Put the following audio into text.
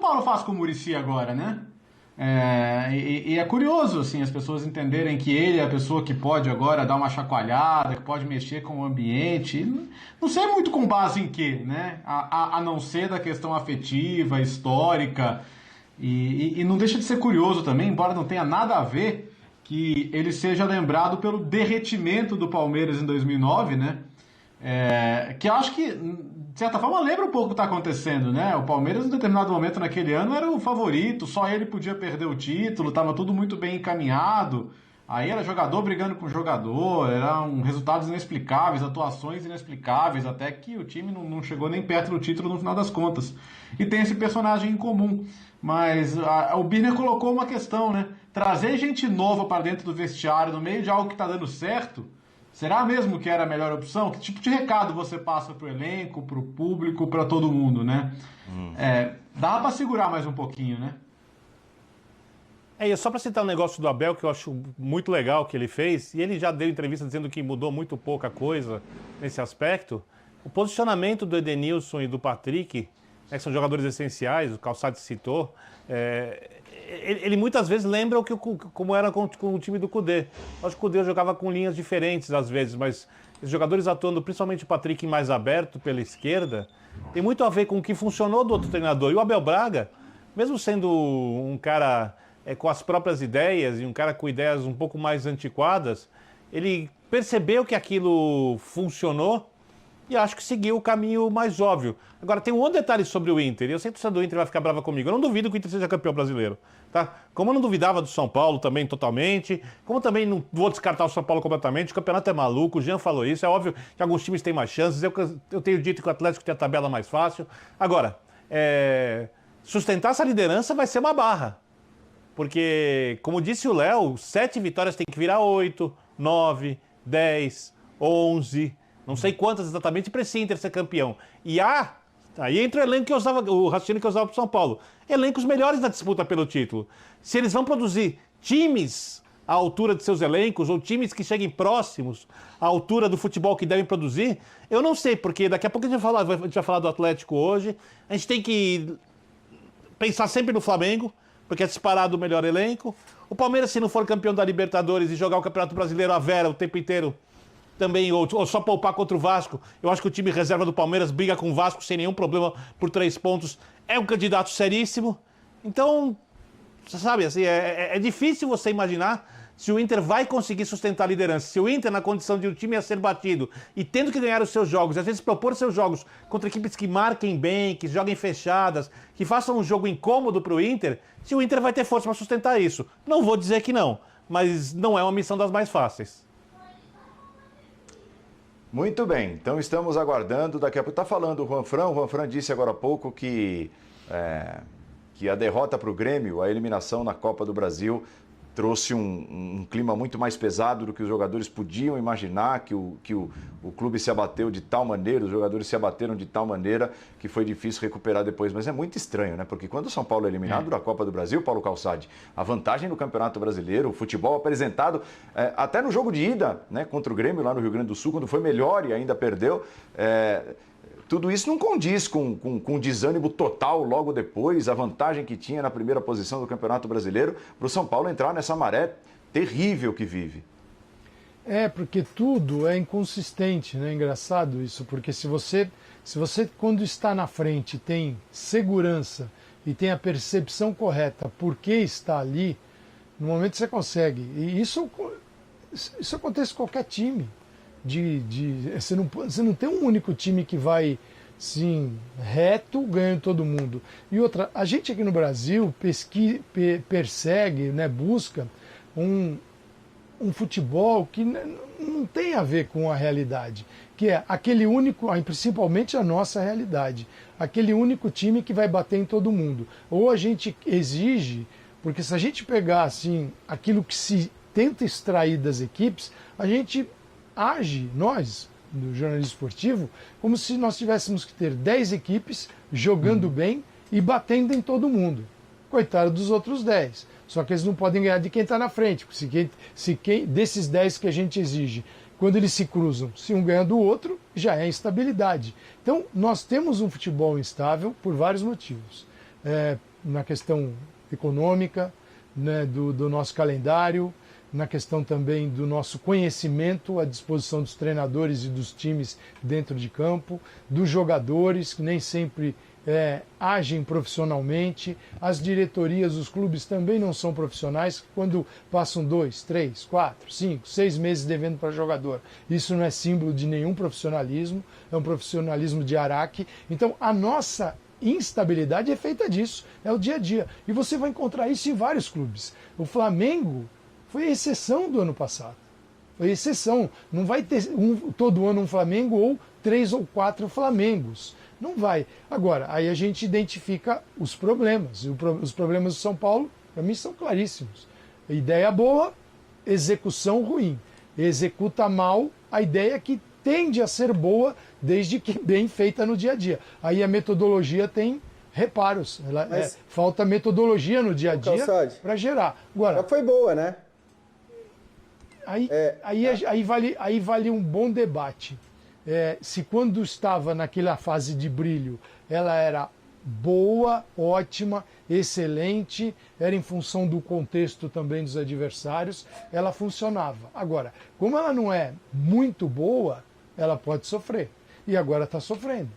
Paulo faz com o Muricy agora, né? E é curioso, assim, as pessoas entenderem que ele é a pessoa que pode agora dar uma chacoalhada, que pode mexer com o ambiente. Não sei muito com base em quê, né? A não ser da questão afetiva, histórica. E não deixa de ser curioso também, embora não tenha nada a ver, que ele seja lembrado pelo derretimento do Palmeiras em 2009, né? Que eu acho que, de certa forma, lembra um pouco o que está acontecendo, né? O Palmeiras, em determinado momento naquele ano, era o favorito, só ele podia perder o título, estava tudo muito bem encaminhado. Aí era jogador brigando com jogador, eram resultados inexplicáveis, atuações inexplicáveis, até que o time não chegou nem perto do título no final das contas. E tem esse personagem em comum. Mas o Birner colocou uma questão, né? Trazer gente nova para dentro do vestiário no meio de algo que está dando certo. Será mesmo que era a melhor opção? Que tipo de recado você passa pro elenco, pro público, para todo mundo, né? Dá para segurar mais um pouquinho, né? E só para citar um negócio do Abel, que eu acho muito legal que ele fez, e ele já deu entrevista dizendo que mudou muito pouca coisa nesse aspecto, o posicionamento do Edenilson e do Patrick, né, que são jogadores essenciais, o Calçade citou, ele muitas vezes lembra como era com o time do Kudê. Acho que o Kudê jogava com linhas diferentes às vezes, mas os jogadores atuando, principalmente o Patrick mais aberto pela esquerda, tem muito a ver com o que funcionou do outro treinador. E o Abel Braga, mesmo sendo um cara com as próprias ideias e um cara com ideias um pouco mais antiquadas, ele percebeu que aquilo funcionou e acho que seguiu o caminho mais óbvio. Agora, tem um outro detalhe sobre o Inter, e eu sei que o torcedor do Inter vai ficar brava comigo. Eu não duvido que o Inter seja campeão brasileiro, tá? Como eu não duvidava do São Paulo também totalmente, como também não vou descartar o São Paulo completamente, o campeonato é maluco, o Jean falou isso, é óbvio que alguns times têm mais chances, eu tenho dito que o Atlético tem a tabela mais fácil. Agora, sustentar essa liderança vai ser uma barra, porque, como disse o Léo, 7 vitórias tem que virar 8, 9, 10, 11... Não sei quantas exatamente para esse Inter ser campeão. E aí entra o elenco que eu usava, o raciocínio que eu usava para o São Paulo. Elencos melhores na disputa pelo título. Se eles vão produzir times à altura de seus elencos, ou times que cheguem próximos à altura do futebol que devem produzir, eu não sei, porque daqui a pouco a gente vai falar do Atlético hoje. A gente tem que pensar sempre no Flamengo, porque é disparado o melhor elenco. O Palmeiras, se não for campeão da Libertadores e jogar o Campeonato Brasileiro à vera o tempo inteiro, também, ou só poupar contra o Vasco, eu acho que o time reserva do Palmeiras briga com o Vasco sem nenhum problema por 3 pontos, é um candidato seríssimo. Então, você sabe, assim, é difícil você imaginar se o Inter vai conseguir sustentar a liderança. Se o Inter, na condição de um time a ser batido e tendo que ganhar os seus jogos, às vezes propor seus jogos contra equipes que marquem bem, que joguem fechadas, que façam um jogo incômodo para o Inter, se o Inter vai ter força para sustentar isso. Não vou dizer que não, mas não é uma missão das mais fáceis. Muito bem, então estamos aguardando, daqui a pouco está falando o Juan Fran disse agora há pouco que a derrota para o Grêmio, a eliminação na Copa do Brasil, trouxe um clima muito mais pesado do que os jogadores podiam imaginar, que o clube se abateu de tal maneira, os jogadores se abateram de tal maneira que foi difícil recuperar depois. Mas é muito estranho, né? Porque quando o São Paulo é eliminado da Copa do Brasil, Paulo Calçade, a vantagem no Campeonato Brasileiro, o futebol apresentado, até no jogo de ida, né, contra o Grêmio lá no Rio Grande do Sul, quando foi melhor e ainda perdeu, tudo isso não condiz com o desânimo total logo depois, a vantagem que tinha na primeira posição do Campeonato Brasileiro, para o São Paulo entrar nessa maré terrível que vive. Porque tudo é inconsistente, né? Engraçado isso, porque se você quando está na frente tem segurança e tem a percepção correta por que está ali, no momento você consegue. E isso acontece com qualquer time. Você não tem um único time que vai sim, reto, ganhando todo mundo. E outra, a gente aqui no Brasil persegue, né, busca um futebol que não tem a ver com a realidade, que é aquele único, principalmente a nossa realidade, aquele único time que vai bater em todo mundo. Ou a gente exige, porque se a gente pegar assim aquilo que se tenta extrair das equipes, a gente age, nós, do jornalismo esportivo, como se nós tivéssemos que ter 10 equipes jogando bem e batendo em todo mundo. Coitado dos outros 10. Só que eles não podem ganhar de quem está na frente. Desses 10 que a gente exige, quando eles se cruzam, se um ganha do outro, já é instabilidade. Então, nós temos um futebol instável por vários motivos. na questão econômica, né, do nosso calendário, na questão também do nosso conhecimento à disposição dos treinadores e dos times dentro de campo, dos jogadores que nem sempre agem profissionalmente, as diretorias, os clubes também não são profissionais quando passam 2, 3, 4, 5, 6 meses devendo para jogador. Isso não é símbolo de nenhum profissionalismo, é um profissionalismo de araque. Então a nossa instabilidade é feita disso, é o dia a dia. E você vai encontrar isso em vários clubes. O Flamengo foi a exceção do ano passado. Foi exceção. Não vai ter todo ano um Flamengo ou 3 ou 4 Flamengos. Não vai. Agora, aí a gente identifica os problemas. Os problemas do São Paulo, para mim, são claríssimos. Ideia boa, execução ruim. Executa mal a ideia que tende a ser boa, desde que bem feita no dia a dia. Aí a metodologia tem reparos. Falta metodologia no dia a dia para gerar. Agora, já foi boa, né? Aí vale um bom debate. Se quando estava naquela fase de brilho, ela era boa, ótima, excelente, era em função do contexto também dos adversários, ela funcionava. Agora, como ela não é muito boa, ela pode sofrer. E agora está sofrendo.